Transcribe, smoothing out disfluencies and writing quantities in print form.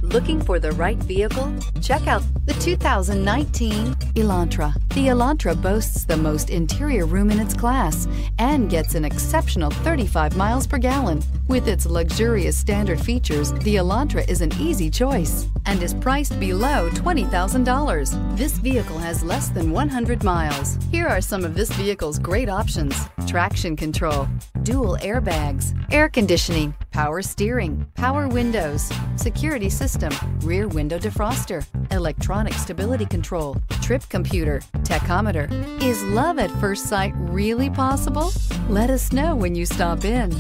Looking for the right vehicle? Check out the 2019 Elantra. The Elantra boasts the most interior room in its class and gets an exceptional 35 miles per gallon. With its luxurious standard features, the Elantra is an easy choice and is priced below $20,000. This vehicle has less than 100 miles. Here are some of this vehicle's great options: traction control, dual airbags, air conditioning, power steering, power windows, security system, rear window defroster, electronic stability control, trip computer, tachometer. Is love at first sight really possible? Let us know when you stop in.